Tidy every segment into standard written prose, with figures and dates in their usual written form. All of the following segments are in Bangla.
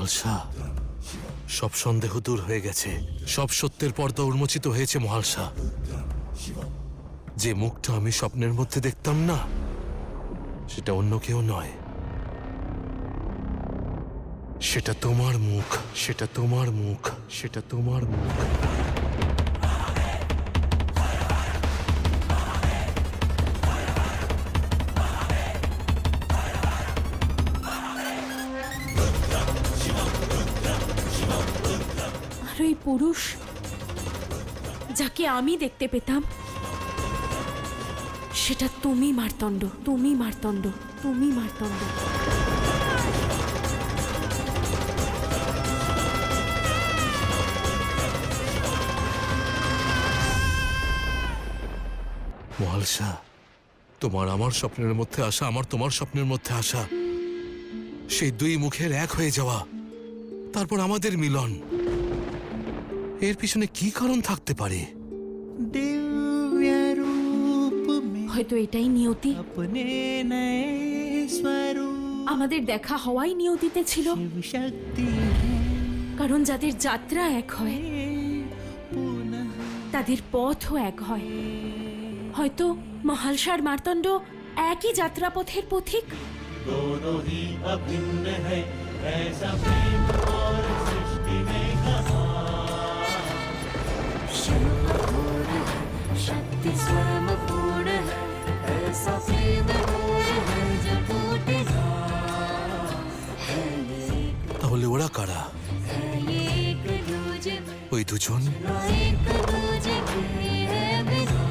মহালসা, সব সন্দেহ দূর হয়ে গেছে, সব সত্যের পর্দা উন্মোচিত হয়েছে মহালসা। যে মুখটা আমি স্বপ্নের মধ্যে দেখতাম না, সেটা অন্য কেউ নয়, সেটা তোমার মুখ, সেটা তোমার মুখ, সেটা তোমার মুখ। আর ওই পুরুষ যাকে আমি দেখতে পেতাম, সেটা তুমি মার্তণ্ড, তুমি মার্তণ্ড, তুমি মার্তণ্ড। মহালসা, তোমার আমার স্বপ্নের মধ্যে আসা, আমার তোমার স্বপ্নের মধ্যে আসা, সেই দুই মুখের এক হয়ে যাওয়া, তারপর আমাদের মিলন, এর পিছনে কি কারণ থাকতে পারে? হয়তো এটাই নিয়তি, আমাদের দেখা হওয়াই নিয়তিতে ছিল। কারণ যাদের যাত্রা এক হয়, তাদের পথও এক হয়। হয়তো মহালসার মার্তণ্ড একই যাত্রাপথের পথিক। दोनों ही अभिन्न है, ऐसा प्रेम और सृष्टि में कहाँ। शिव अघोर है, शक्ति स्वयं पूर्ण है, ऐसा प्रेम घोर है जो टूटे ना। है ये তাহলে ওরা কারা? एक दूजे में, ওই দুজন? एक दूजे के है बिना।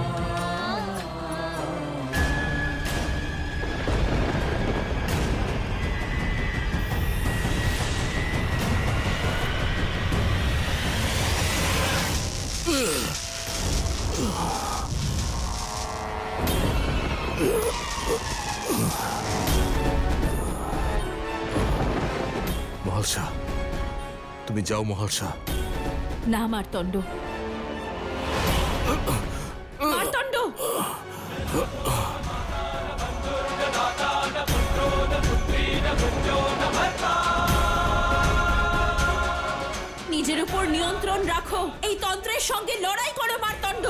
মহালসা, তুমি যাও মহালসা। না মার্তণ্ড, মার্তণ্ড, নিজের উপর নিয়ন্ত্রণ রাখো, এই তন্ত্রের সঙ্গে লড়াই করো মার্তণ্ড।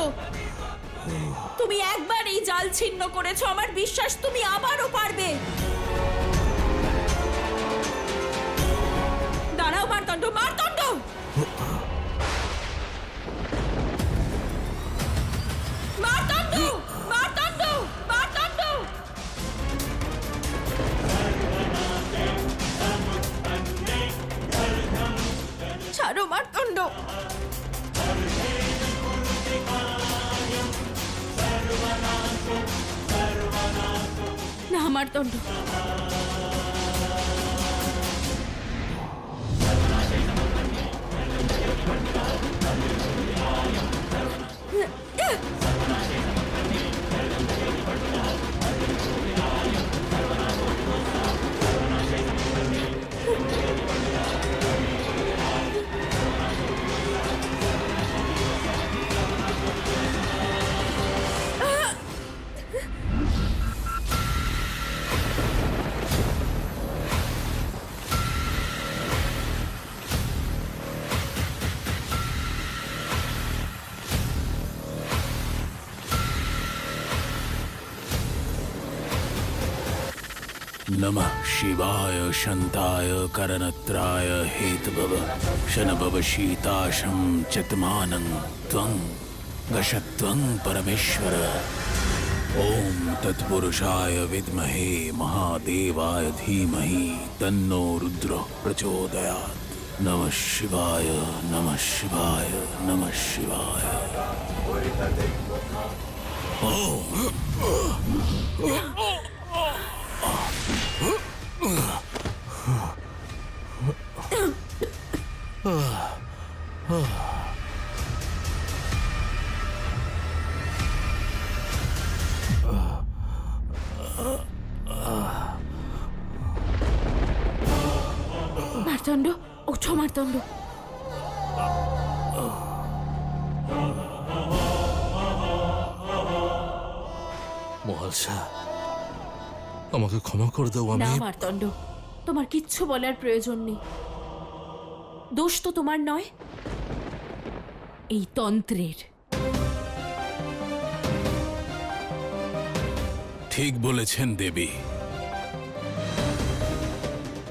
তুমি একবার এই জাল ছিন্ন করেছো, আমার বিশ্বাস তুমি আবারও পারবে। দাঁড়াও মার্তণ্ড, মার্তণ্ড, মার্তণ্ড, মার্তণ্ড, মার্তণ্ড। ছাড়ো মার্তণ্ড, না মার্তণ্ড। नमः शिवाय शन्ताय करनत्राय हेतभव शनभव शीताशं चतमानं त्वं गशत्वं परमेश्वर। ॐ तत्पुरुषाय विद्महे महादेवाय धीमहि तन्नो रुद्रः प्रचोदयात्। नमः शिवाय, नमः शिवाय, नमः शिवाय। মার্তণ্ড, ওঠো মার্তণ্ড। মহালসা, আমাকে ক্ষমা করে দাও। না আমি মার্তণ্ড, তোমার কিচ্ছু বলার প্রয়োজন নেই। দোষ তো তোমার নয়, এই তন্ত্রের। ঠিক বলেছেন দেবী,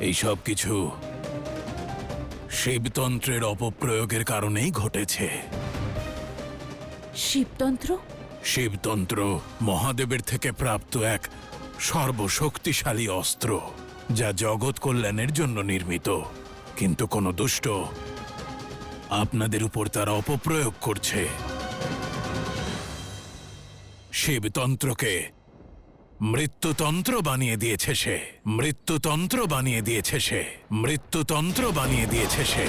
এই সব কিছু শিবতন্ত্রের অপপ্রয়োগের কারণেই ঘটেছে। শিবতন্ত্র? শিবতন্ত্র মহাদেবের থেকে প্রাপ্ত এক সর্বশক্তিশালী অস্ত্র, যা জগৎ কল্যাণের জন্য নির্মিত। কিন্তু কোনো দুষ্ট আপনাদের উপর তার অপপ্রয়োগ করছে। শিবতন্ত্রকে মৃত্যুতন্ত্র বানিয়ে দিয়েছে সে, মৃত্যুতন্ত্র বানিয়ে দিয়েছে সে, মৃত্যুতন্ত্র বানিয়ে দিয়েছে সে।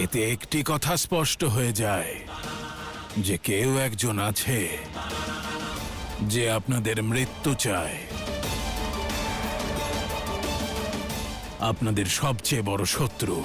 এতে একটি কথা স্পষ্ট হয়ে যায় যে কেউ একজন আছে যে আপনাদের মৃত্যু চায়, আপনাদের সবচেয়ে বড় শত্রু।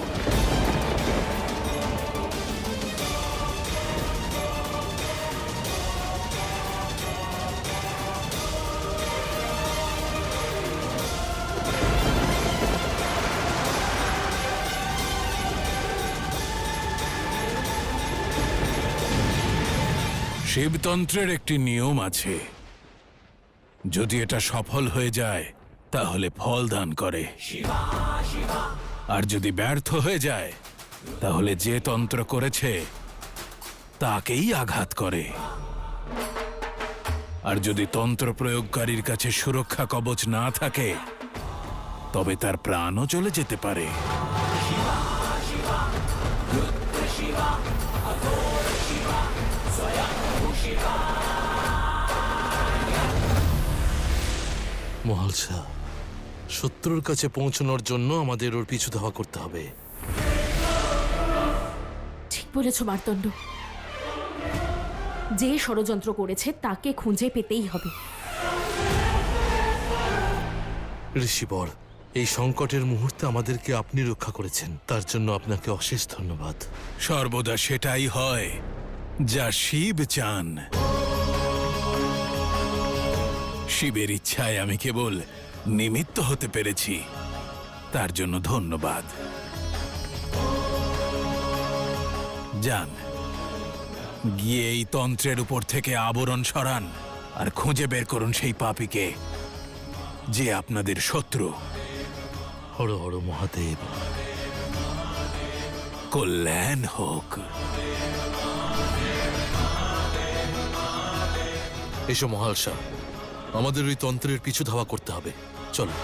শিবতন্ত্রের একটি নিয়ম আছে, যদি এটা সফল হয়ে যায় তাহলে ফল দান করে, আর যদি ব্যর্থ হয়ে যায় তাহলে যে তন্ত্র করেছে তাকেই আঘাত করে। আর যদি তন্ত্র প্রয়োগকারীর কাছে সুরক্ষা কবচ না থাকে তবে তার প্রাণও চলে যেতে পারে। মহালসা, শত্রুর কাছে পৌঁছানোর জন্য আমাদের ওর পিছু ধাওয়া করতে হবে। ঠিক বলেছ মার্তণ্ড, যে ষড়যন্ত্র করেছে তাকে খুঁজে পেতেই হবে। ঋষিবর, এই সংকটের মুহূর্তে আমাদেরকে আপনি রক্ষা করেছেন, তার জন্য আপনাকে অশেষ ধন্যবাদ। সর্বদা সেটাই হয় যা শিব চান। শিবের ইচ্ছায় আমি কেবল নিমিত্ত হতে পেরেছি, তার জন্য ধন্যবাদ। যান, গিয়ে এই তন্ত্রের উপর থেকে আবরণ সরান আর খুঁজে বের করুন সেই পাপীকে যে আপনাদের শত্রু। হর হর মহাদেব। কল্যাণ হোক। এসো মহালসা, আমাদের ওই তন্ত্রের পিছু ধাওয়া করতে হবে। চলো।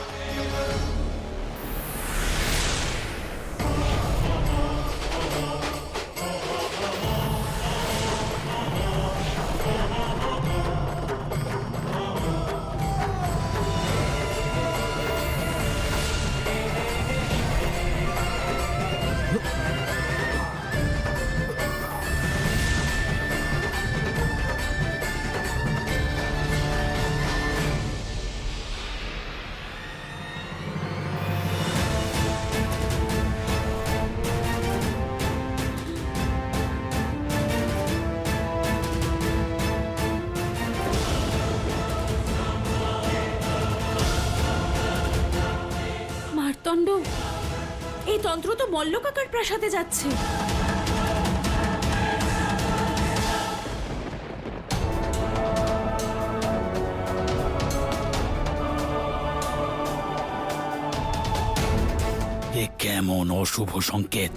মার্তণ্ড, এই তন্ত্র তো মল্লকাকার প্রাসাদে যাচ্ছে। এ কেমন অশুভ সংকেত!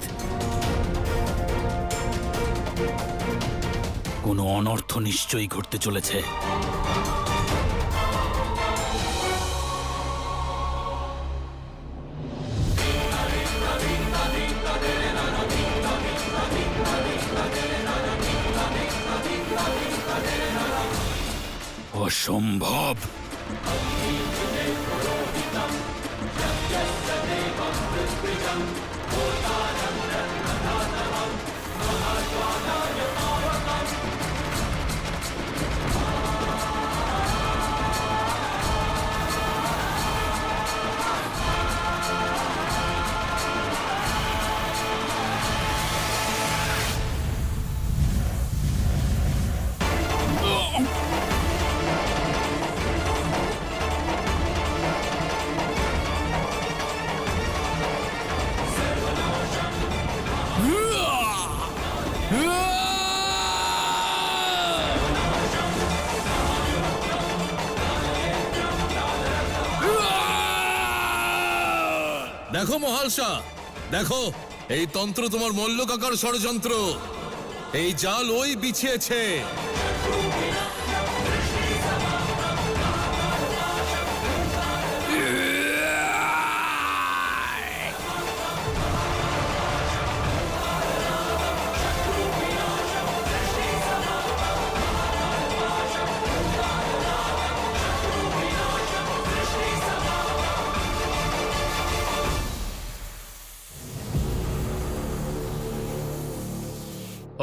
কোনো অনর্থ নিশ্চয়ই ঘটতে চলেছে। অসম্ভব! দেখো মহালসা, দেখো এই তন্ত্র তোমার মল্ল কাকার ষড়যন্ত্র। এই জাল ওই বিছিয়েছে।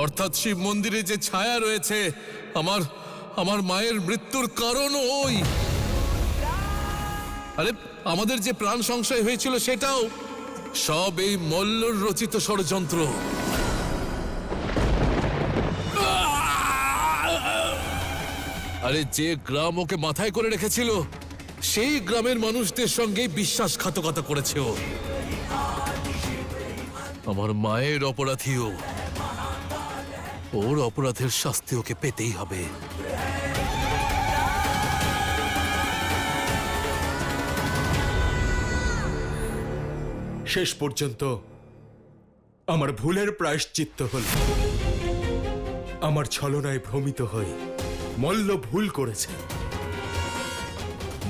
অর্থাৎ শিব মন্দিরে যে ছায়া রয়েছে, আমার আমার মায়ের মৃত্যুর কারণ ওই। আরে আমাদের যে প্রাণ সংশয় হয়েছিল সেটাও সব এই মল্লর রচিত ষড়যন্ত্র। আরে যে গ্রাম ওকে মাথায় করে রেখেছিল সেই গ্রামের মানুষদের সঙ্গে বিশ্বাসঘাতকতা করেছে ও। আমার মায়ের অপরাধীও, ওর অপরাধের শাস্তি ওকে পেতেই হবে। শেষ পর্যন্ত আমার ভুলের প্রায়শ্চিত্ত হল। আমার ছলনায় ভ্রমিত হয়ে মল্ল ভুল করেছে।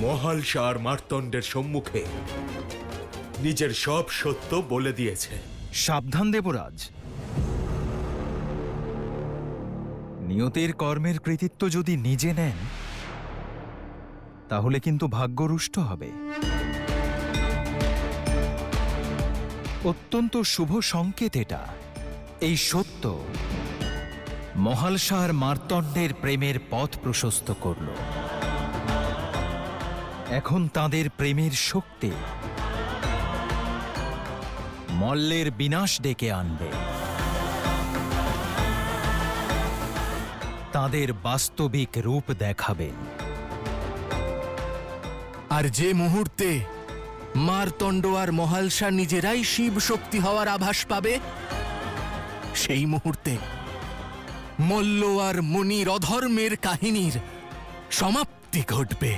মহালসা আর মার্তণ্ডের সম্মুখে নিজের সব সত্য বলে দিয়েছে। সাবধান দেবরাজ, নিয়তির কর্মের কৃতিত্ব যদি নিজে নেন তাহলে কিন্তু ভাগ্যরুষ্ট হবে। অত্যন্ত শুভ সংকেত এটা। এই সত্য মহালসা আর মার্তণ্ডের প্রেমের পথ প্রশস্ত করল। এখন তাদের প্রেমের শক্তি মল্লের বিনাশ ডেকে আনবে। তাদের বাস্তবিক রূপ দেখাবেন। আর যে মুহূর্তে মারতণ্ড আর মহালসা নিজেরাই শিব শক্তি হওয়ার আভাস পাবে, সেই মুহূর্তে মল্ল আর মুনির অধর্মের কাহিনীর সমাপ্তি ঘটবে।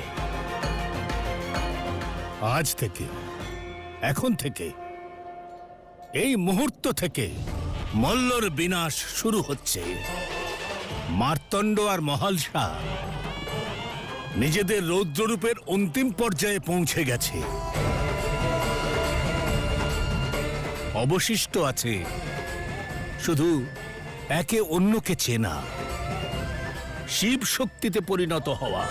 আজ থেকে, এখন থেকে, এই মুহূর্ত থেকে মল্লর বিনাশ শুরু হচ্ছে। মার্তণ্ড আর মহালসা নিজেদের রৌদ্ররূপের অন্তিম পর্যায়ে পৌঁছে গেছে। অবশিষ্ট আছে শুধু একে অন্যকে চেনা, শিব শক্তিতে পরিণত হওয়া।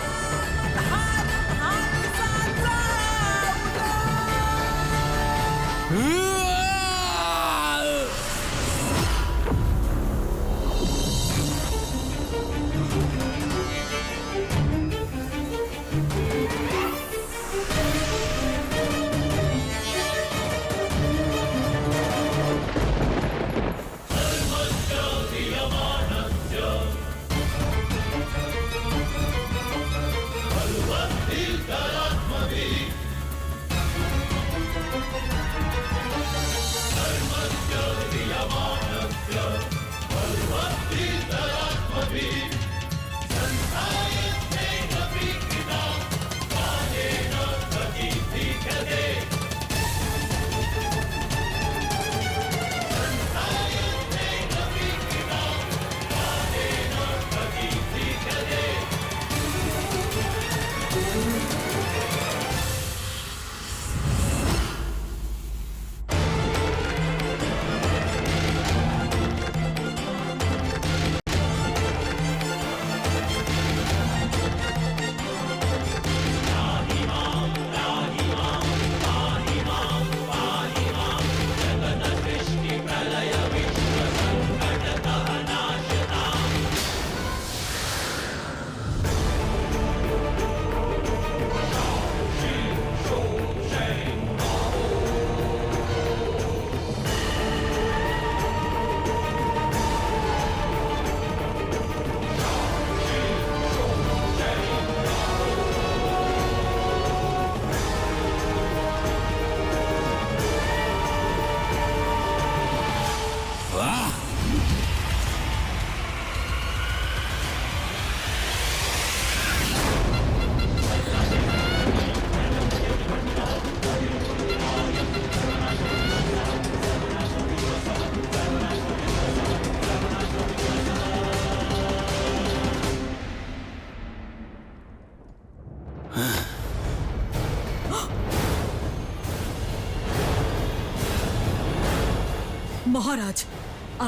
মহারাজ,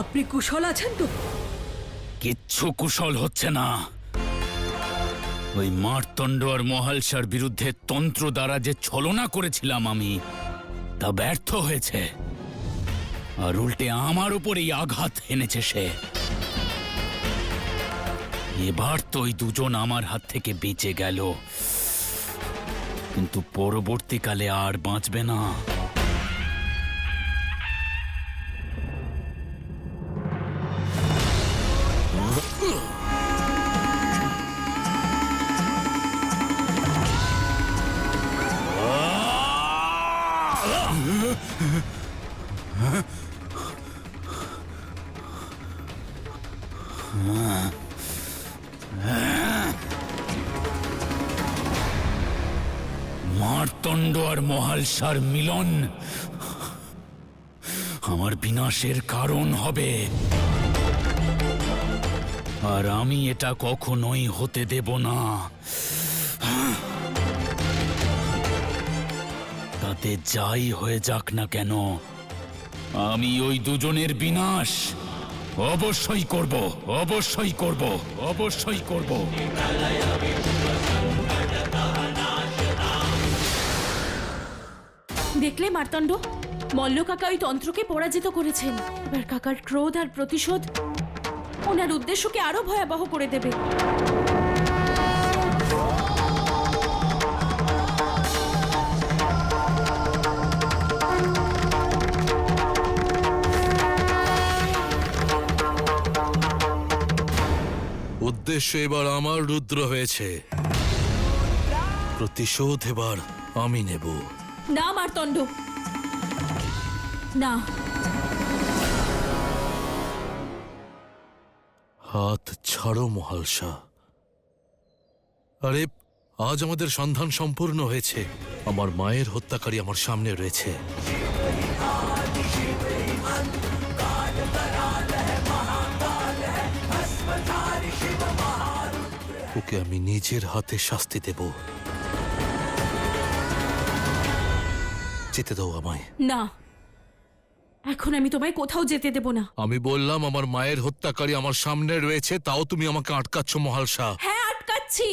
আপনি কুশল আছেন তো? কিচ্ছু কুশল হচ্ছে না। ওই মারতণ্ড আর মহালসার বিরুদ্ধে তন্ত্র দ্বারা যে ছলনা করেছিলাম আমি, তা ব্যর্থ হয়েছে। আর উল্টে আমার উপরেই আঘাত এনেছে সে। এবার তো ওই দুজন আমার হাত থেকে বেঁচে গেল, কিন্তু পরবর্তীকালে আর বাঁচবে না। মারতণ্ড আর মহালসার মিলন আমার বিনাশের কারণ হবে, আর আমি এটা কখনোই হতে দেব না। তাতে যাই হয়ে যাক না কেন, আমি ওই দুজনের বিনাশ অবশ্যই করব, অবশ্যই করব, অবশ্যই করব। দেখলে মার্তণ্ড, মল্ল কাকা ওই তন্ত্রকে পরাজিত করেছেন। এবার কাকার ক্রোধ আর প্রতিশোধ ওনার উদ্দেশ্যকে আরো ভয়াবহ করে দেবে। উদ্দেশ্য এবার আমার রুদ্র হয়েছে, প্রতিশোধ এবার আমি নেব। না মার্তণ্ড, না। হাত ছাড়ো মহালসা। আরে আজ আমাদের সন্ধান সম্পূর্ণ হয়েছে। আমার মায়ের হত্যাকারী আমার সামনে রয়েছে। ওকে আমি নিজের হাতে শাস্তি দেব। যেতে দাও আমায়। না, এখন আমি তোমায় কোথাও যেতে দেব না। আমি বললাম আমার মায়ের হত্যাকারী আমার সামনে রয়েছে, তাও তুমি আমাকে আটকাচ্ছ মহালসা। হ্যাঁ, আটকাচ্ছি,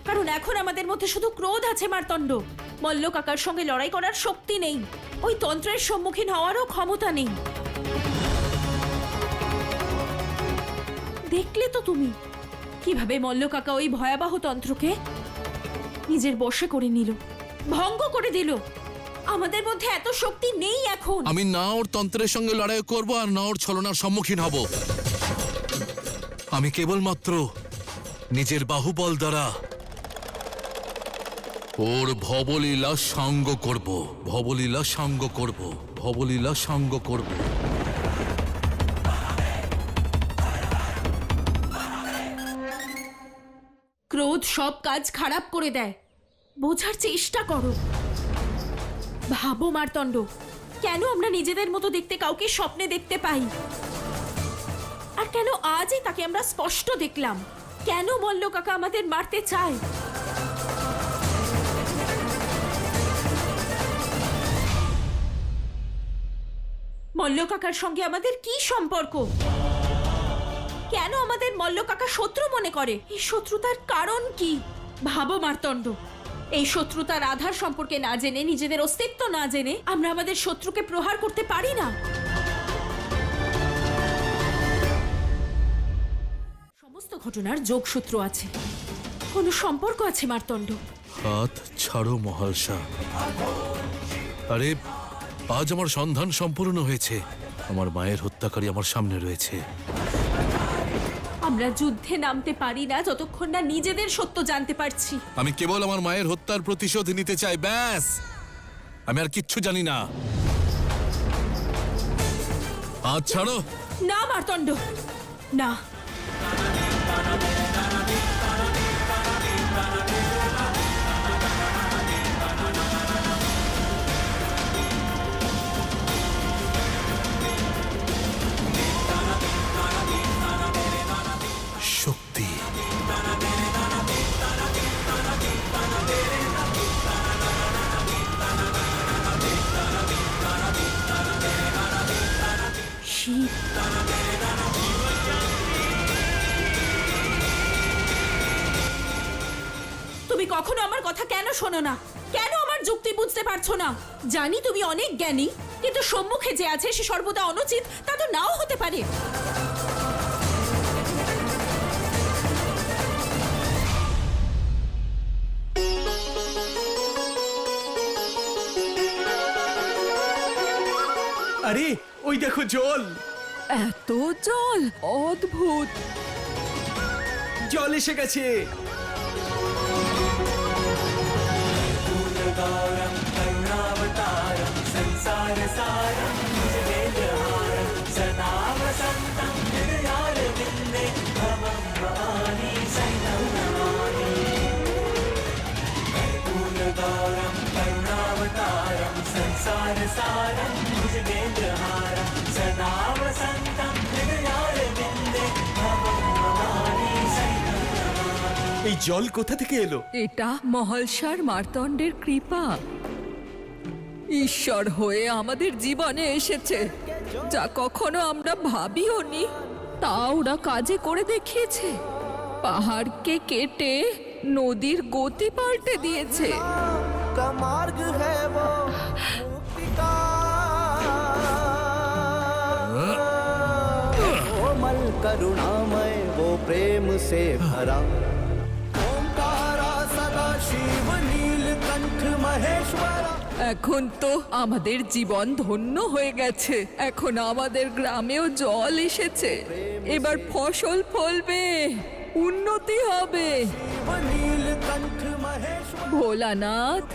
কারণ এখন আমাদের মধ্যে শুধু ক্রোধ আছে মার্তণ্ড। মল্ল কাকার সঙ্গে লড়াই করার শক্তি নেই, ওই তন্ত্রের সম্মুখীন হওয়ারও ক্ষমতা নেই। দেখলে তো তুমি কিভাবে মল্ল কাকা ওই ভয়াবহ তন্ত্রকে নিজের বশে করে নিল, ভঙ্গ করে দিল। আমাদের মধ্যে এত শক্তি নেই এখন। আমি না ওর তন্ত্রের সঙ্গে লড়াই করব আর না ওর ছলনার সম্মুখীন হব। আমি কেবলমাত্র নিজের বাহুবল দ্বারা ওর ভবলীলা সাঙ্গ করব, ভবলীলা সাঙ্গ করব, ভবলীলা সাঙ্গ করব। ক্রোধ সব কাজ খারাপ করে দেয়, বোঝার চেষ্টা করো। ভাবো মার্তণ্ড, কেন আমরা নিজেদের মতো দেখতে কাউকে স্বপ্নে দেখতে পাই, আর কেন আজই তাকে আমরা স্পষ্ট দেখলাম? কেন মল্ল কাকা আমাদের মারতে চায়? মল্ল কাকার সঙ্গে আমাদের কি সম্পর্ক? কেন আমাদের মল্ল কাকা শত্রু মনে করে? এই শত্রুতার কারণ কি? ভাবো মার্তণ্ড, এই শত্রুতার আধার সম্পর্কে না জেনে, নিজেদের অস্তিত্ব না জেনে আমরা আমাদের শত্রুকে প্রহার করতে পারি না। সমস্ত ঘটনার যোগসূত্র আছে, কোনো সম্পর্ক আছে মার্তণ্ড। হাত ছাড়ো মহালসা। আরে আজ আমার সন্ধান সম্পূর্ণ হয়েছে। আমার মায়ের হত্যাকারী আমার সামনে রয়েছে। আমরা যুদ্ধে নামতে পারি না যতক্ষণ না নিজেদের সত্য জানতে পারছি। আমি কেবল আমার মায়ের হত্যার প্রতিশোধ নিতে চাই, ব্যাস। আমি আর কিচ্ছু জানি না। হাত ছাড়ো। না মার্তণ্ড, না। শক্তি শিব। তুমি কখনো আমার কথা কেন শোনো না? কেন আমার যুক্তি বুঝতে পারছো না? জানি তুমি অনেক জ্ঞানী, কিন্তু সম্মুখে যে আছে সে সর্বদা অনুচিত, তা তো নাও হতে পারে। আরে ওই দেখো জল, এত জল, অদ্ভুত। জল এসে গেছে। এই জল কোথা থেকে এলো? এটা মহলসার মার্তণ্ডের কৃপা। ঈশ্বর হয়ে আমাদের জীবনে এসেছে, যা কখনো আমরা ভাবিও নি, তা ওরা কাজে করে দেখিয়েছে। পাহাড়কে কেটে নদীর গতি পাল্টে দিয়েছে। करुणामय वो प्रेम से भरा ओंकारा सदा शिव नीलकंठ महेश्वरा। এখন তো আমাদের জীবন ধন্য হয়ে গেছে। এখন আমাদের গ্রামেও জল এসেছে। এবার ফসল ফলবে, উন্নতি হবে। नीलकंठ महेश्वर ভোলানাথ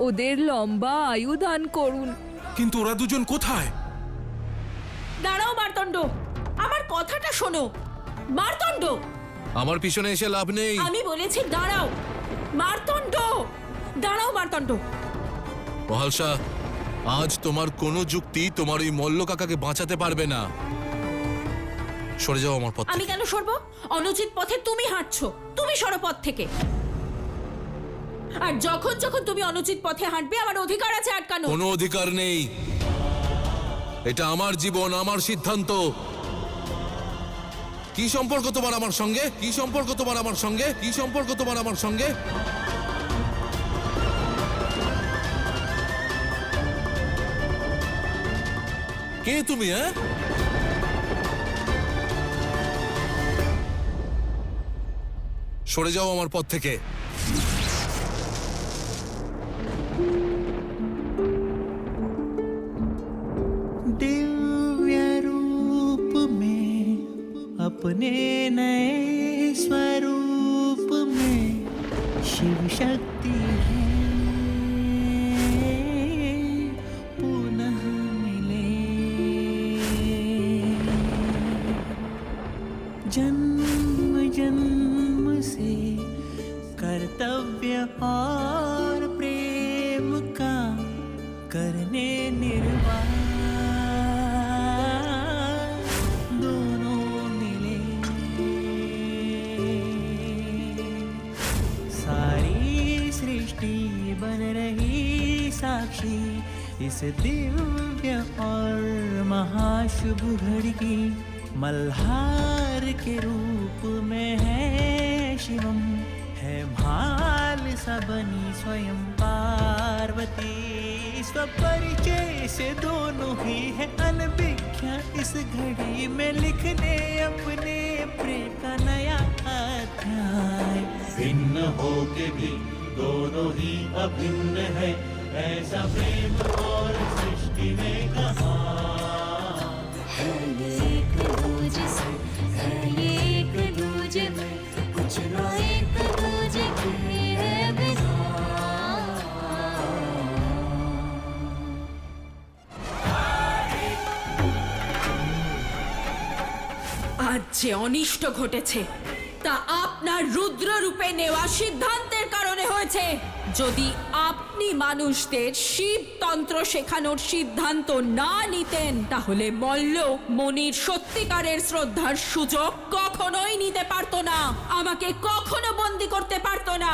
ওদের লম্বা আয়ু দান করুন। কিন্তু ওরা দুজন কোথায়? দাঁড়াও মার্তণ্ড, আমার কথাটা শোনো। মার্তণ্ড, আমার পিছনে এসে লাভ নেই। আমি বলেছি দাঁড়াও। মার্তণ্ড, দাঁড়াও মার্তণ্ড। মহালসা, আজ তোমার কোনো যুক্তি তোমার ওই মল্ল কাকাকে বাঁচাতে পারবে না। সরে যাও আমার পথ আমি থেকে। কেন সরবো? অনুচিত পথে তুমি হাঁটছো, তুমি সরো পথ থেকে। আর যখন যখন তুমি অনুচিত পথে হাঁটবে, আমার অধিকার আছে আটকানো। কোনো অধিকার নেই। এটা আমার জীবন, আমার সিদ্ধান্ত। কি সম্পর্ক তোমার আমার সঙ্গে? কি সম্পর্ক তোমার আমার সঙ্গে? কি সম্পর্ক তোমার আমার সঙ্গে? কে তুমি? হ্যাঁ, সরে যাও আমার পথ থেকে। दिव्य रूप में अपने नए स्वरूप में शिव शक्ति है पुनः मिले। जन्म जन्म से कर्तव्य और प्रेम का करने निर्वाह दोनों मिले। सारी सृष्टि बन रही साक्षी इस दिव्य और महाशुभ घड़ी की। मल्हार के रूप में है शिवम, है भाल सबनी स्वयं पार्वती। स्वपरिचय से दोनों ही है अनभिज्ञ इस घड़ी में लिखने अपने प्रेम का नया अध्याय। भिन्न हो के भी दोनों ही अभिन्न है, ऐसा प्रेम और सृष्टि में कहा। है ये एक दूजे से, है ये एक दूजे में, कुछ ना एक दूजे के है बिना। আজ যে অনিষ্ট ঘটেছে তা আপনার রুদ্র রূপে নেওয়া সিদ্ধান্তের কারণে হয়েছে। যদি আপনি মানুষদের শিবতন্ত্র শেখানোর সিদ্ধান্ত না নিতেন, তাহলে মল্ল মনির সত্যিকারের শ্রদ্ধার সুযোগ কখনোই নিতে পারতো না, আমাকে কখনো বন্দি করতে পারতো না।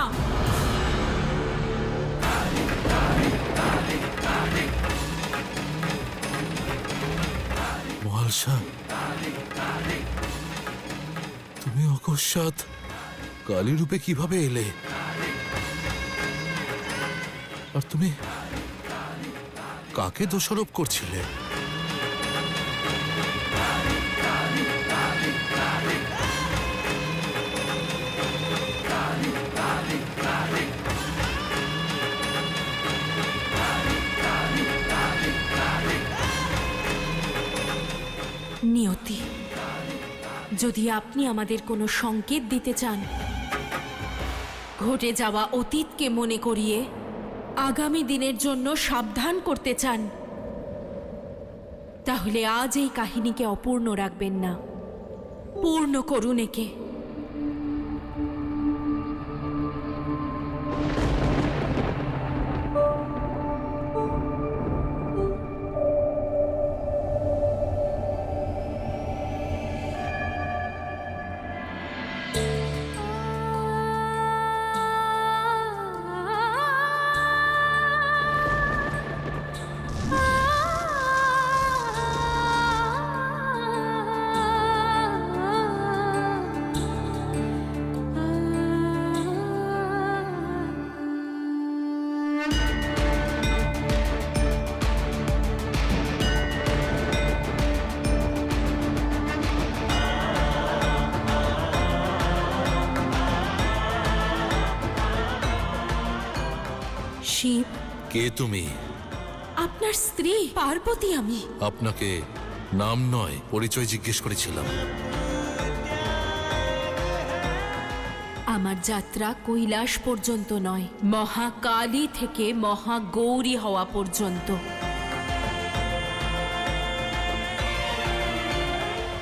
মহালসা, তুমি অকস্মাৎ কালী রূপে কিভাবে এলে? আর তুমি কাকে দোষারোপ করছিলে? নিয়তি, যদি আপনি আমাদের কোনো সংকেত দিতে চান, ঘটে যাওয়া অতীতকে মনে করিয়ে আগামী দিনের জন্য সাবধান করতে চান, তাহলে আজ এই কাহিনীকে অপূর্ণ রাখবেন না, পূর্ণ করুন একে। শিব, কে তুমি? আপনার স্ত্রী পার্বতী আমি। আপনাকে নাম নয়, পরিচয় জিজ্ঞেস করেছিলাম। আমার যাত্রা কৈলাস পর্যন্ত নয়, মহাকালী থেকে মহাগৌরী হওয়া পর্যন্ত।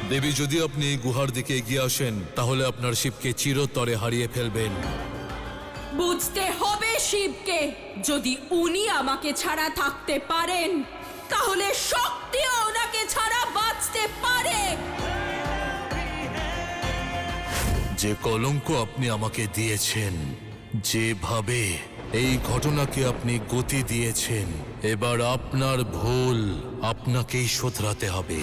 দেবী, যদি আপনি গুহার দিকে এগিয়ে আসেন তাহলে আপনার শিবকে চিরতরে হারিয়ে ফেলবেন। বুঝতে হবে শিবকে, যদি উনি আমাকে ছাড়া থাকতে পারেন তাহলে শক্তিও ওনাকে ছাড়া বাঁচতে পারে। যে কলঙ্ক আপনি আমাকে দিয়েছেন, যেভাবে এই ঘটনাকে আপনি গতি দিয়েছেন, এবার আপনার ভুল আপনাকেই শোধরাতে হবে।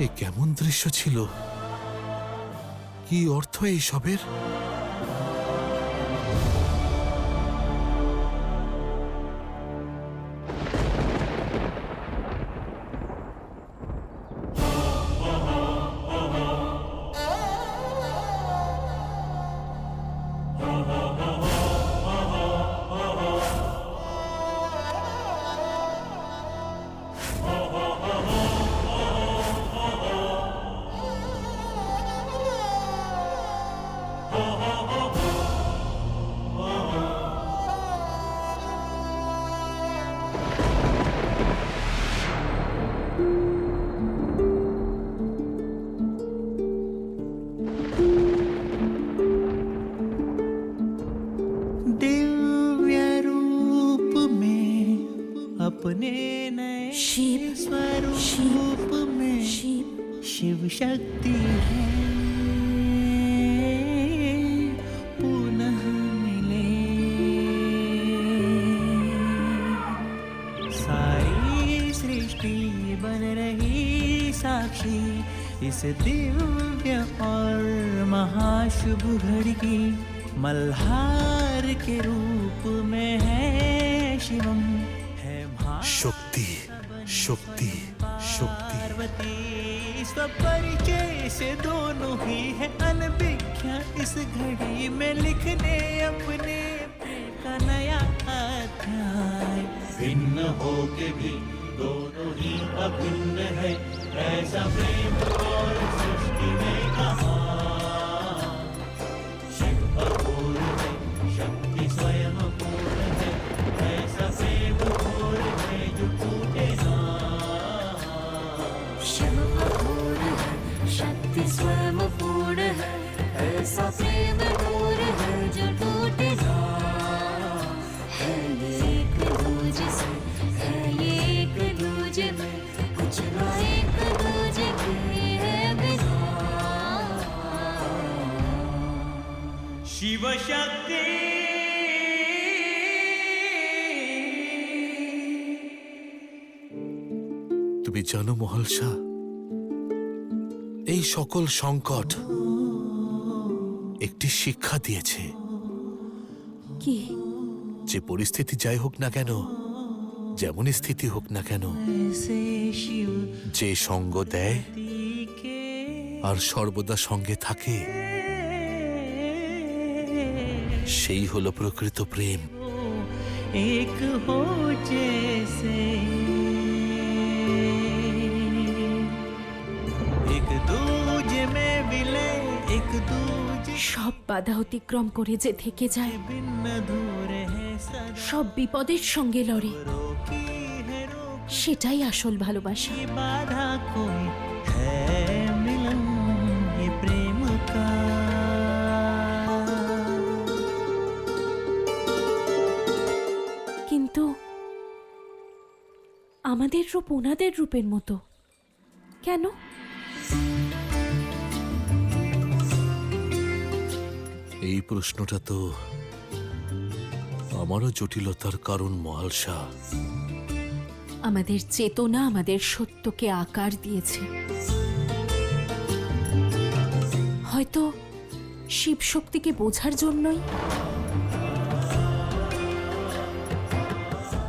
এ কেমন দৃশ্য ছিল? কি অর্থ এইসবের? दिव्य रूप में अपने नए शिव, स्वरूप में শিব, शिव शक्ति है पुनः मिले। सारी सृष्टि बन रही साक्षी इस दिव्य और महाशुभ घड़ी की। मल्हार के रूप में है शिवम, है শক্তি, শক্তি, শক্তি। पार्वती। स्वपरिचय से दोनों ही है अनभिज्ञा इस घड़ी में लिखने अपने प्रेम का नया अध्याय। भिन्न हो के भी दोनों ही अभिन्न है, ऐसा प्रेम और सृष्टि ने कहा। शिव अघोर है, शक्ति स्वयं पूर्ण है, ऐसा प्रेम घोर है जो टूटे ना। शिव अघोर है, शक्ति स्वयं पूर्ण है, ऐसा प्रेम घोर है जो टूटे ना। है ये एक दूजे से, है ये एक दूजे में, कुछ ना एक दूजे के है बिना। शिव शक्ति তুমি জানো মহালসা, এই সকল সংকট একটি শিক্ষা দিয়েছে। কি? যে পরিস্থিতি যাই হোক না কেন, যেমনই স্থিতি হোক না কেন, से शिव যে সঙ্গ দেয় के আর সর্বদা সঙ্গে থাকে, সেই হলো প্রকৃত প্রেম। एक हो जैसे एक दूजे में मिले एक दूजे সব বাধা অতিক্রম করে যে থেকে যায়, बिन अधूरे है सदा সব বিপদের সঙ্গে লড়ে, रोकी है रोकी সেটাই আসল ভালোবাসা। बाधा कोई है मिलन ये प्रेम का কিন্তু আমাদের রূপ ওনাদের রূপের মতো কেন? এই প্রশ্নটা তো আমারও জটিলতার কারণ মহালসা। আমাদের চেতনা আমাদের সত্যকে আকার দিয়েছে। হয়তো শিব শক্তিকে বোঝার জন্যই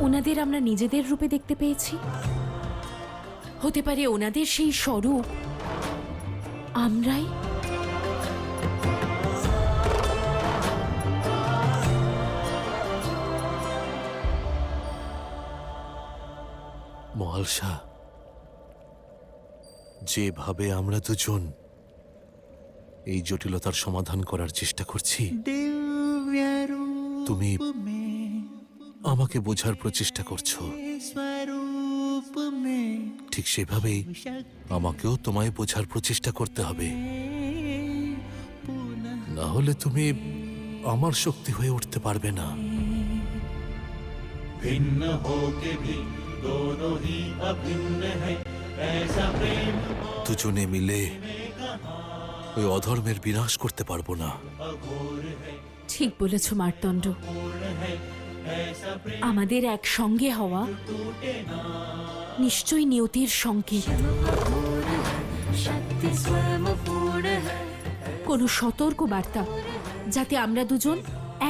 ওনাদের আমরা নিজেদের রূপে দেখতে পেয়েছি। হতে পারে ওনাদের সেই স্বরূপ আমরাই। মহালসা, যেভাবে আমরা দুজন এই জটিলতার সমাধান করার চেষ্টা করছি, दिव्य रूप তুমি में আমাকে বোঝার প্রচেষ্টা করছো, स्वरूप में ঠিক সেভাবেই আমাকেও তোমায় বোঝার প্রচেষ্টা করতে হবে। पुनः না হলে তুমি আমার শক্তি হয়ে উঠতে পারবে না। भिन्न होके भी दोनों ही अभिन्न है ऐसा प्रेम দুজনে মিলে ওই অধর্মের বিনাশ করতে পারবো না। ঠিক বলেছ মার্তণ্ড। আমাদের একসঙ্গে হওয়া নিশ্চয়ই নিয়তির সংকেত, शक्ति स्वयं पूर्ण है কোনো সতর্ক বার্তা, যাতে আমরা দুজন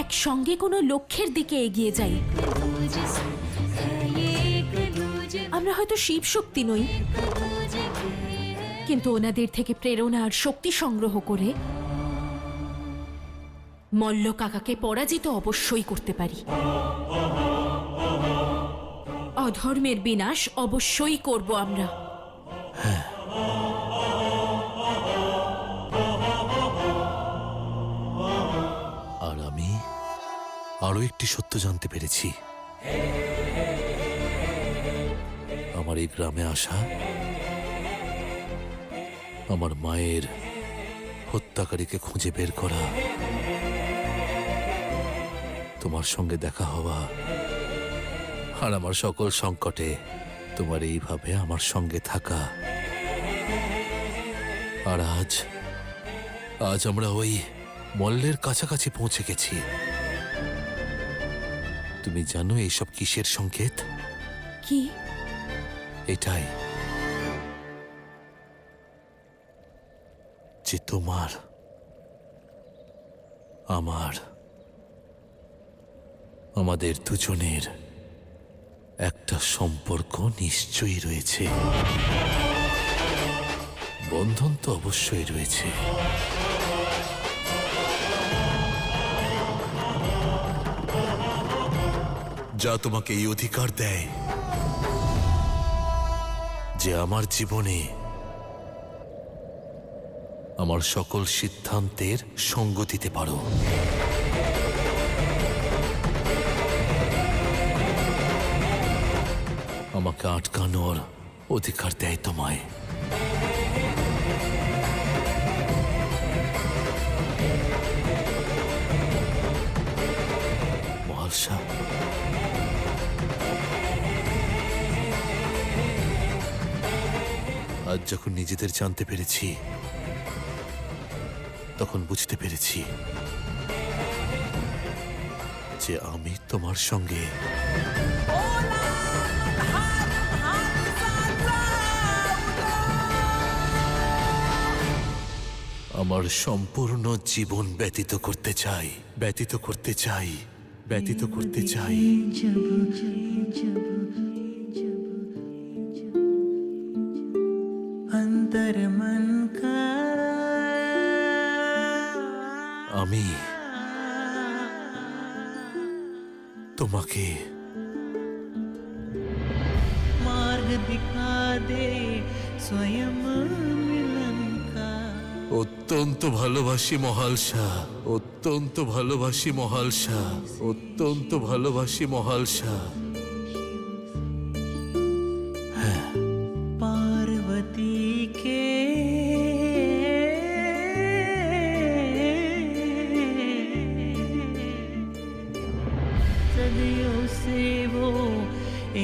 একসঙ্গে কোনো লক্ষ্যের দিকে এগিয়ে যাই। दूजे से है ये एक दूजे আমরা হয়তো শিব শক্তি নই, दूजे के কিন্তু ওনাদের থেকে প্রেরণা আর শক্তি সংগ্রহ করে মল্ল কাকাকে পরাজিত অবশ্যই করতে পারি। অধর্মের বিনাশ অবশ্যই করব আমরা। আর আমি আরো একটি সত্য জানতে পেরেছি। আমার এই গ্রামে আসা, আমার মায়ের হত্যাকারীকে খুঁজে বের করা, তোমার সঙ্গে দেখা হওয়া, আর আমার সকল সংকটে তোমার এইভাবে আমার সঙ্গে থাকা, আর আজ আমরা ওই মল্লের কাছাকাছি পৌঁছে গেছি। তুমি জানো এইসব কিসের সংকেত? কি? এটাই যে তোমার আমাদের দুজনের একটা সম্পর্ক নিশ্চয়ই রয়েছে, বন্ধন তো অবশ্যই রয়েছে। যা তোমাকে এই অধিকার দেয় যে আমার জীবনে আমার সকল সিদ্ধান্তের সঙ্গ দিতে পারো। আমাকে আটকানোর অধিকার দেয় তোমায়। মহালসা, আজ যখন নিজেদের জানতে পেরেছি, তখন বুঝতে পেরেছি যে আমি তোমার সঙ্গে আমার সম্পূর্ণ জীবন ব্যতীত করতে চাই, ব্যতীত করতে চাই, ব্যতীত করতে চাই। अंतर मन का আমি তোমাকে मार्ग दिखा दे स्वयं मिलन का অত্যন্ত ভালোবাসি মহালসা, অত্যন্ত ভালোবাসি মহালসা, অত্যন্ত ভালোবাসি মহালসা। पार्वती के सदियों से वो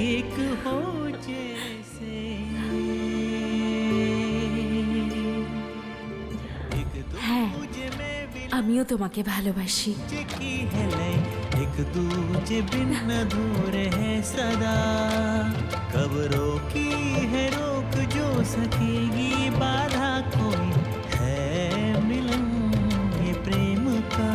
एक हो जैसे হ্যাঁ আমিও তোমাকে ভালোবাসি। की है लय एक दूजे बिन दूर है सदा कब रोकी है रोक जो सकेगी बाधा कोई है मिलन ये प्रेम का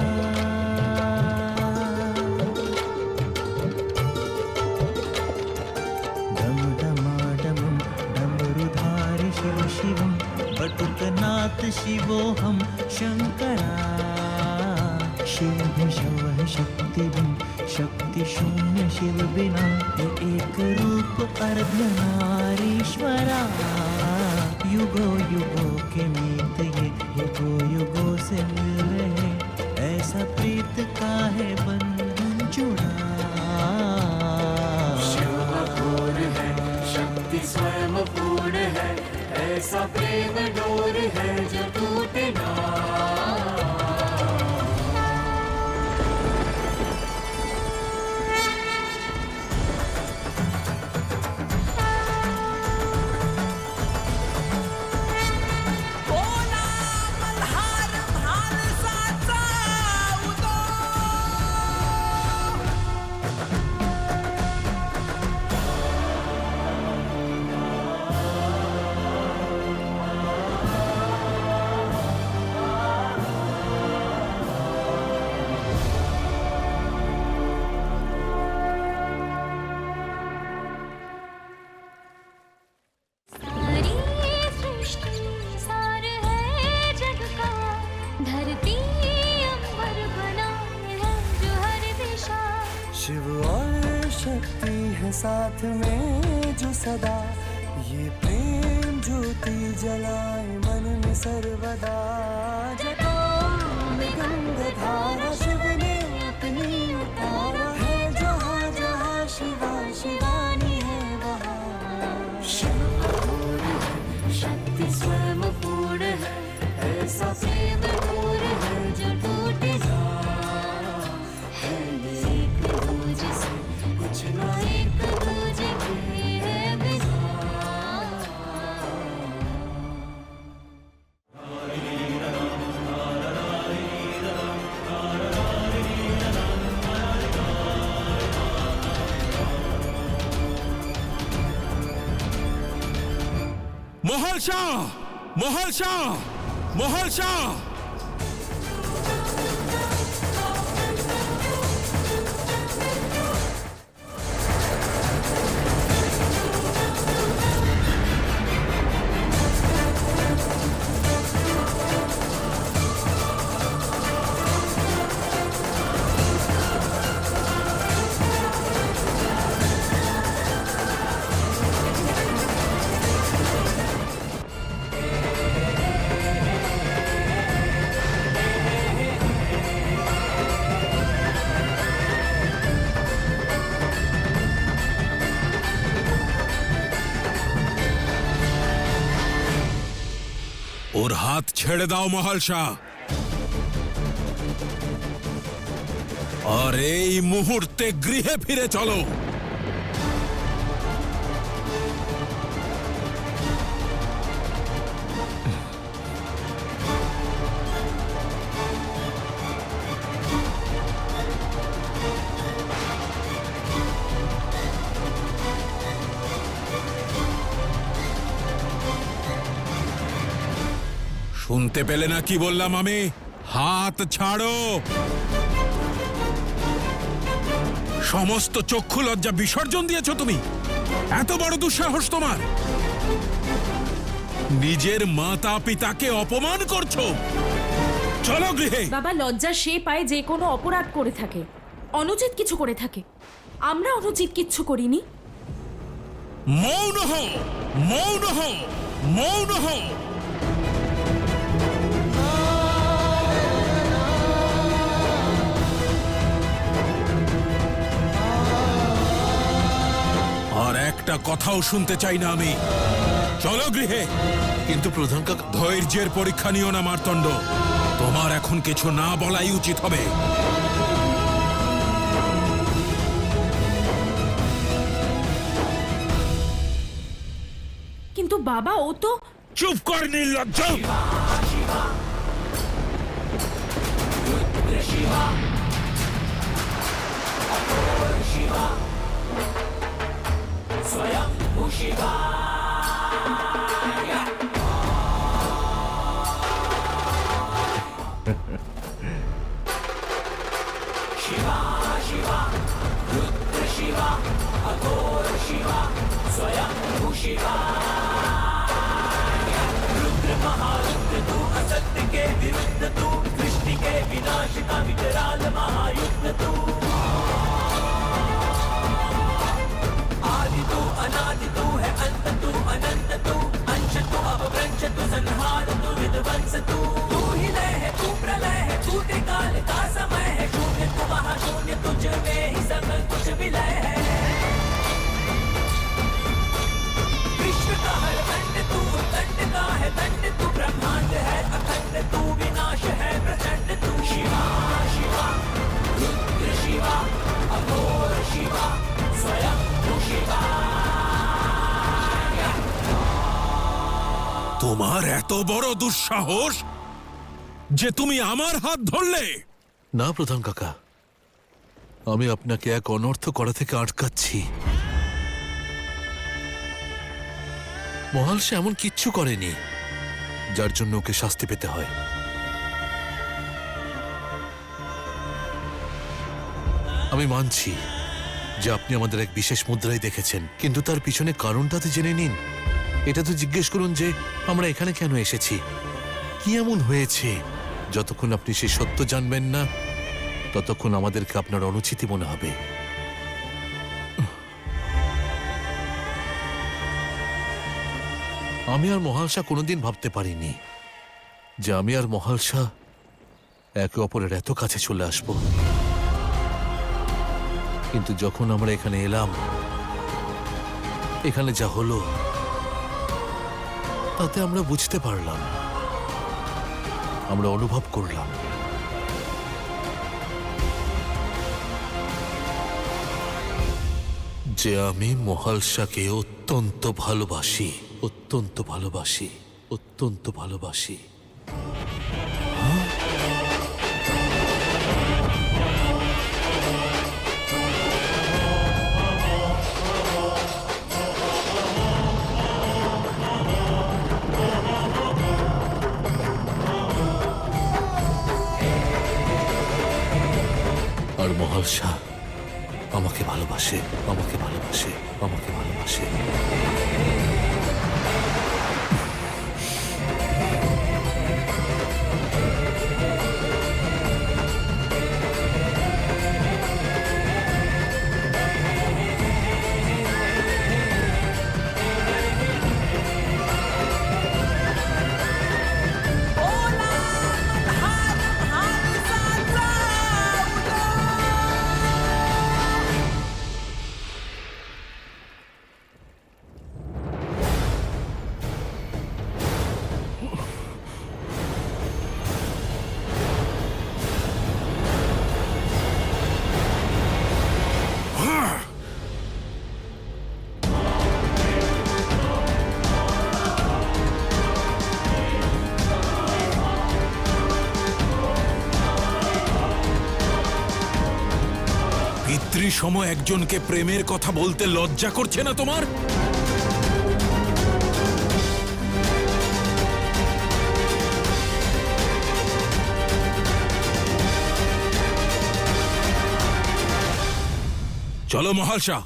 डम डमाडमम डमरुधारि शिव शिवम बटुकनाथ शिवोऽहं शंकरा शिव शिव शक्ति बिन शक्ति शून्य शिव बिना ये एक रूप अर्धनारीश्वरा युगो युगो के मीत ये युगो युगो से मिल रहे ऐसा प्रीत का है बंधन जुड़ा शिव अघोर है शक्ति स्वयं पूर्ण है ऐसा प्रेम डोर है जो टूटे ना सारी सृष्टि सार है जग का धरती अंबर बनाए है जो हर दिशा शिव और शक्ति है साथ में जो सदा ये प्रेम ज्योति जलाए मन में सर्वदा जटाओं में गंगाधारा शिव ने अपनी उतारा है जहाँ जहाँ शिवा शिवानी है वहाँ शिव अघोर है शक्ति स्वयं पूर्ण है ऐसा प्रेम घोर है जो टूटे ना है ये एक दूजे से कुछ ना एक दूजे के है बिना মহালসা, মহালসা, মহালসা! ওর হাত ছেড়ে দাও মহালসা, আর এই মুহূর্তে গৃহে ফিরে চলো। শুনতে পেলে না কি বললাম আমি? হাত ছাড়ো। সমস্ত চক্ষু লজ্জা বিসর্জন দিয়েছো তুমি। এত বড় দুঃসাহস তোমার! নিজের মাতা পিতাকে অপমান করছো। চলো গৃহে। বাবা, লজ্জা সে পায় যে কোনো অপরাধ করে থাকে, অনুচিত কিছু করে থাকে। আমরা অনুচিত কিচ্ছু করিনি। মৌন হও, মৌন হও, মৌন হও। আর একটা কথাও শুনতে চাই না আমি। চলো গৃহে। কিন্তু প্রধান কাকা, ধৈর্যের পরীক্ষা নিও না মার্তণ্ড। তোমার এখন কিছু না বলাই উচিত হবে। কিন্তু বাবা, ও তো... চুপ কর নির্লজ্জ! তোমার এত বড় দুঃসাহস যে তুমি আমার হাত ধরলে? না প্রধান কাকা, আমি আপনাকে এক অনর্থ করা থেকে আটকাচ্ছি। মহাল সে এমন কিচ্ছু করেনি যার জন্য ওকে শাস্তি পেতে হয়। আমি মানছি যে আপনি আমাদের এক বিশেষ মুদ্রায় দেখেছেন, কিন্তু তার পিছনে কারণটা তো জেনে নিন। এটা তো জিজ্ঞেস করুন যে আমরা এখানে কেন এসেছি, কি এমন হয়েছে। যতক্ষণ আপনি সেই সত্য জানবেন না, ততক্ষণ আমাদেরকে আপনার অনুচিতি মনে হবে। আমি আর মহালসা কোনোদিন ভাবতে পারিনি যে আমি আর মহালসা একে অপরের এত কাছে চলে আসব। কিন্তু যখন আমরা এখানে এলাম, এখানে যা হলো তাতে আমরা বুঝতে পারলাম, আমরা অনুভব করলাম যে আমি মহালসাকে অত্যন্ত ভালোবাসি, অত্যন্ত ভালোবাসি, অত্যন্ত ভালোবাসি। আর মহালসা আমাকে ভালোবাসে, আমাকে ভালোবাসে, আমাকে ভালোবাসে। পিতৃসম একজনকে প্রেমের কথা বলতে লজ্জা করছে না তোমার? চলো মহালসা।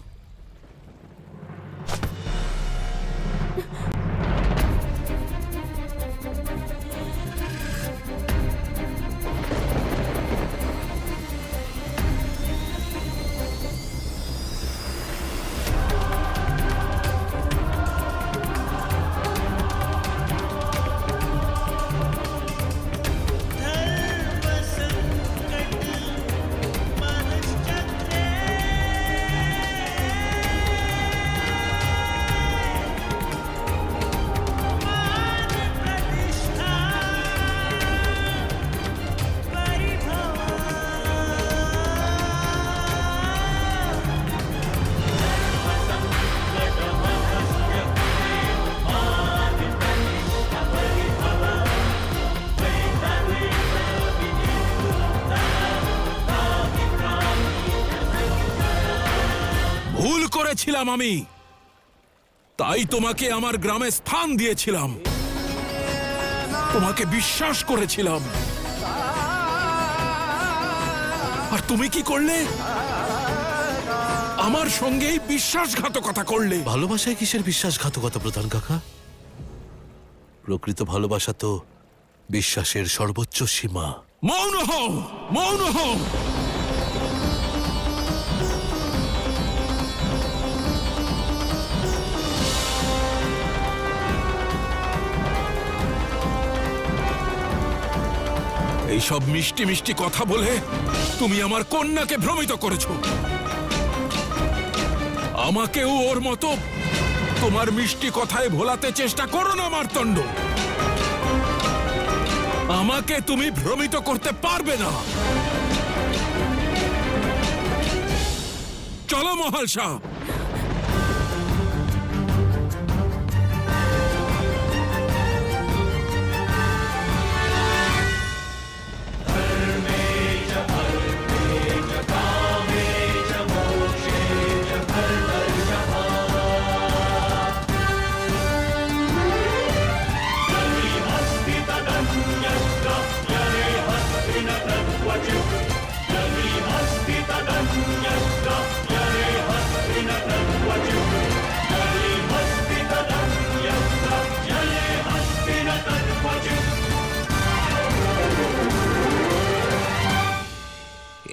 ভুল করেছিলাম আমি, তাই তোমাকে আমার গ্রামে স্থান দিয়েছিলাম, তোমাকে বিশ্বাস করেছিলাম। আর তুমি কি করলে? আমার সঙ্গেই বিশ্বাসঘাতকতা করলে। ভালোবাসায় কিসের বিশ্বাসঘাতকতা প্রধান কাকা? প্রকৃত ভালোবাসা তো বিশ্বাসের সর্বোচ্চ সীমা। মৌন হও, মৌন হও। এইসব মিষ্টি মিষ্টি কথা বলে তুমি আমার কন্যাকে ভ্রমিত করেছ। আমাকেও ওর মতো তোমার মিষ্টি কথায় ভোলাতে চেষ্টা করো না মার্তণ্ড। আমাকে তুমি ভ্রমিত করতে পারবে না। চলো মহালসা।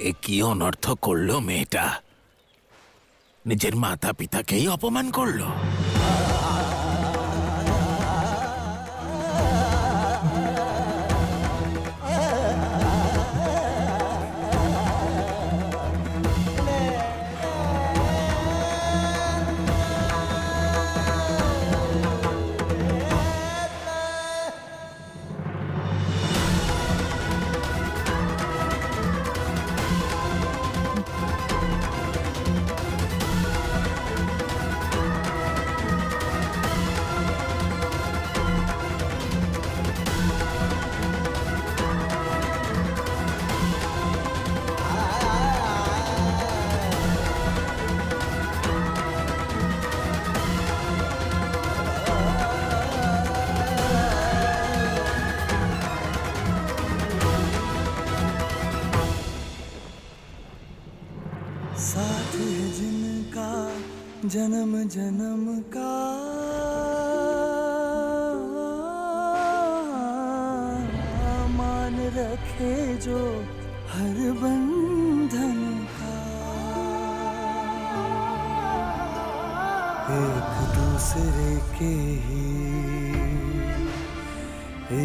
এ কি অনর্থ করলো মেয়েটা? নিজের মাতা পিতাকেই অপমান করলো। साथ है जिनका जन्म जन्म का, मान रखे जो हर बंधन का, एक दूसरे के ही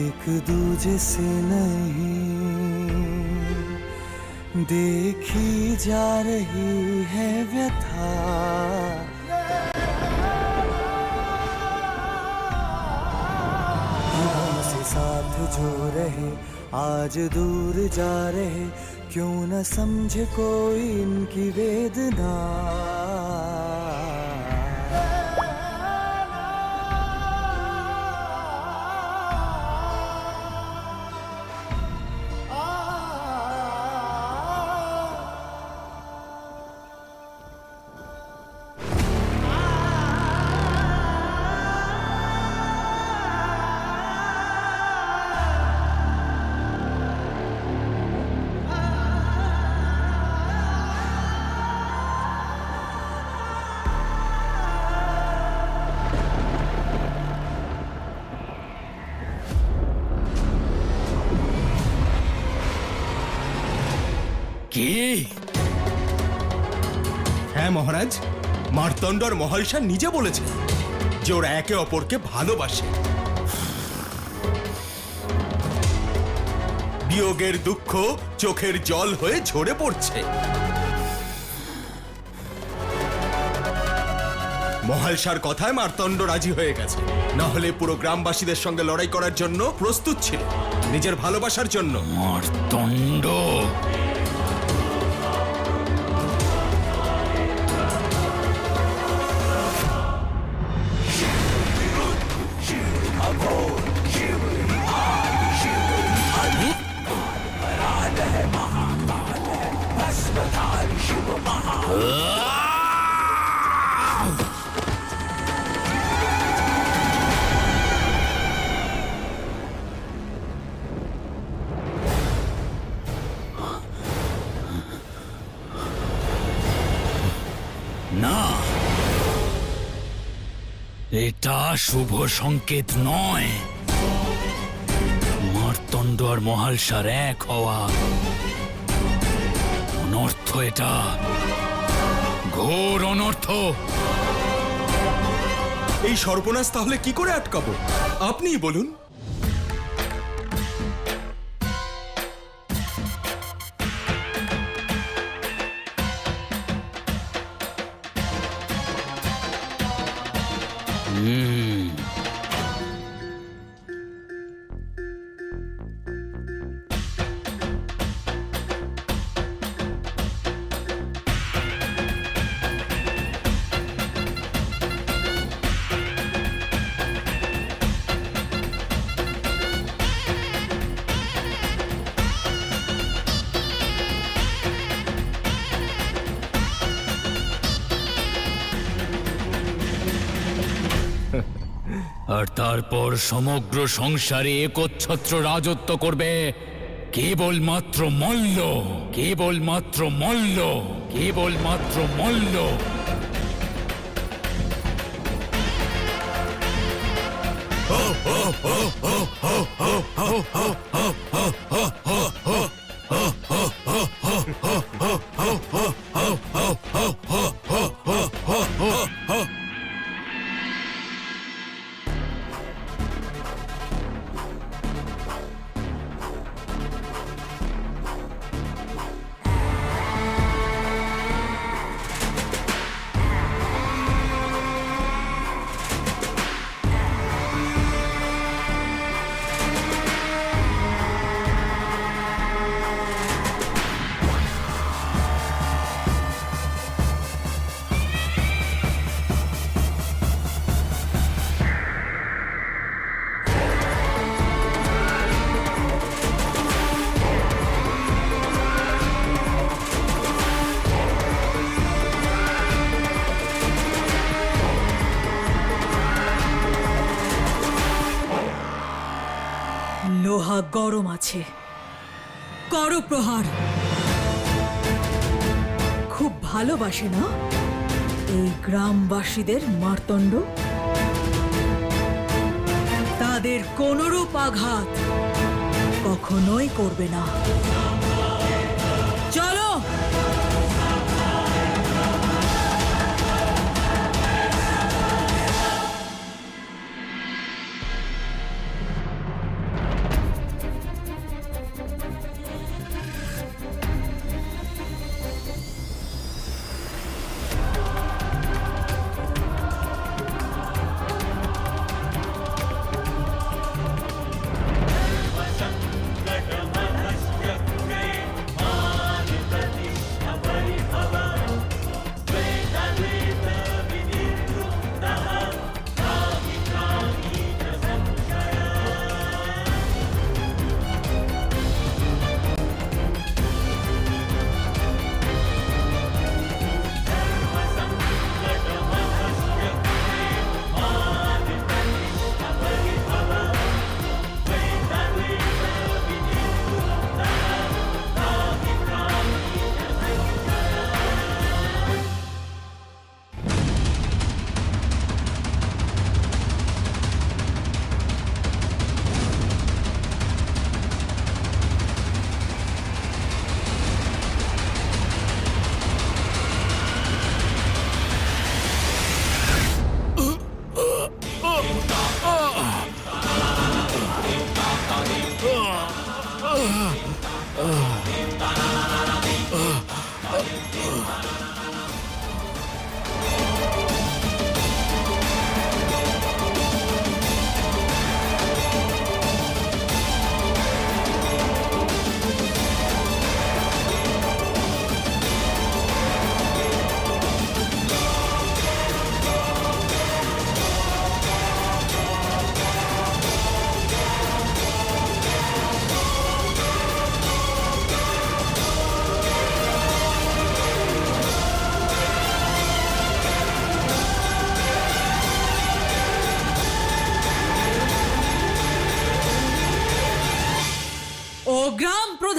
एक दूजे से नहीं देखी जा रही है व्यथा। हमसे साथ जो रहे आज दूर जा रहे, क्यों न समझे कोई इनकी वेदना। কি? হ্যাঁ মহারাজ, মার্তণ্ড আর মহালসা নিজে বলেছে যে ওরা একে অপরকে ভালোবাসে। বিয়োগের দুঃখ চোখের জল হয়ে ঝরে পড়ছে। মহালসার কথায় মার্তণ্ড রাজি হয়ে গেছে, না হলে পুরো গ্রামবাসীদের সঙ্গে লড়াই করার জন্য প্রস্তুত ছিল, নিজের ভালোবাসার জন্য। মার্তণ্ড না, এটা শুভ সংকেত নয়। মার্তণ্ড আর মহালসার এক হওয়া অনর্থ, এটা ঘোর অনর্থ। এই সর্বনাশ তাহলে কি করে আটকাবো? আপনিই বলুন। আর তারপর সমগ্র সংসারে একচ্ছত্র রাজত্ব করবে কেবলমাত্র মল্ল, কেবলমাত্র মল্ল, কেবলমাত্র মল্ল। লোহা গরম আছে, করো প্রহার। খুব ভালোবাসে না এই গ্রামবাসীদের মার্তণ্ড? তাদের কোনরূপ আঘাত কখনোই করবে না। চলো।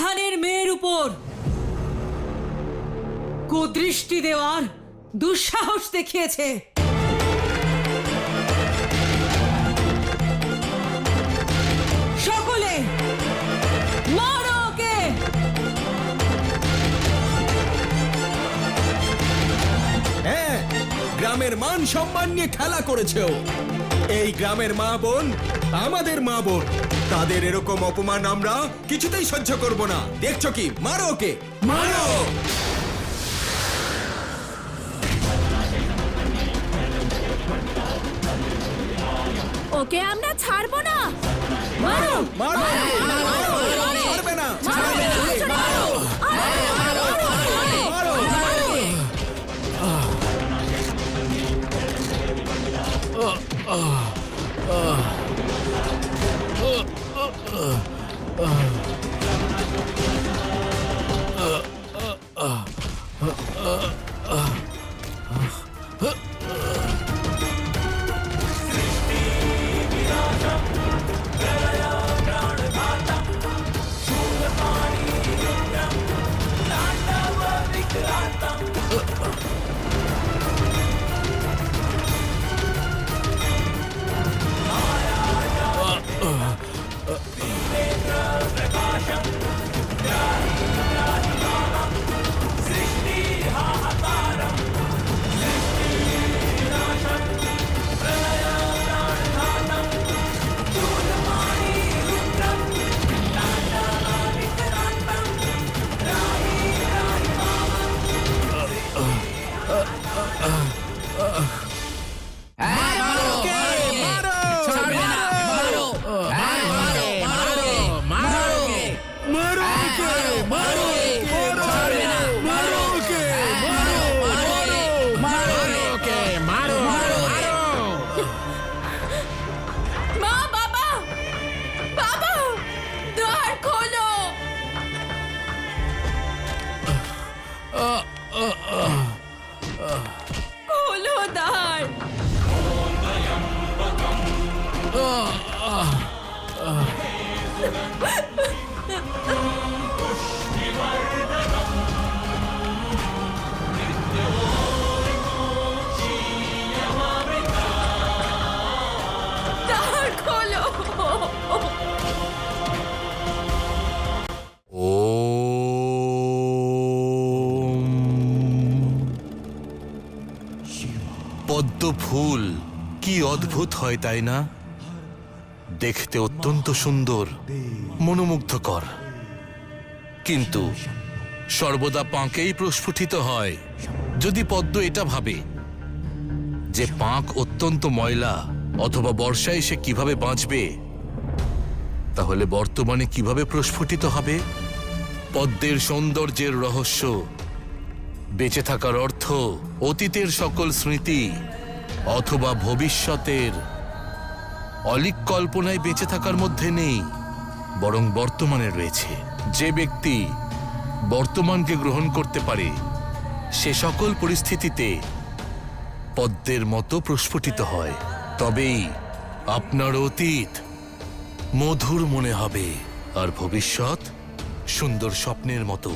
প্রধানের মেয়ের উপর কুদৃষ্টি দেওয়ার দুঃসাহস দেখিয়েছে। সকলে মারো ওকে। হ্যাঁ, গ্রামের মান সম্মান নিয়ে খেলা করেছে ও। এই গ্রামের মা বোন আমাদের মা বোন, তাদের এরকম অপমান আমরা কিছুতেই সহ্য করব না। দেখছো কি? মারো ওকে, মারো। ওকে আমরা ছাড়বো না। মারো মারো ছাড়বে না, ছাড়বে না। মারো। মা, বাবা, বাবা, দ্বার খোলো। খোলো দ্বার। দ্বার খোলো। পদ্ম ফুল কি অদ্ভুত হয়, তাই না? দেখতে অত্যন্ত সুন্দর, মনোমুগ্ধকর, কিন্তু সর্বদা পাঁকেই প্রস্ফুটিত হয়। যদি পদ্ম এটা ভাবে যে পাঁক অত্যন্ত ময়লা অথবা বর্ষায় সে কিভাবে বাঁচবে, তাহলে বর্তমানে কিভাবে প্রস্ফুটিত হবে? পদ্মের সৌন্দর্যের রহস্য, বেঁচে থাকার অর্থ অতীতের সকল স্মৃতি অথবা ভবিষ্যতের অলিক কল্পনায় বেঁচে থাকার মধ্যে নেই, বরং বর্তমানে রয়েছে। যে ব্যক্তি বর্তমানকে গ্রহণ করতে পারে সে সকল পরিস্থিতিতে পদ্মের মতো প্রস্ফুটিত হয়। তবেই আপনার অতীত মধুর মনে হবে আর ভবিষ্যৎ সুন্দর স্বপ্নের মতো।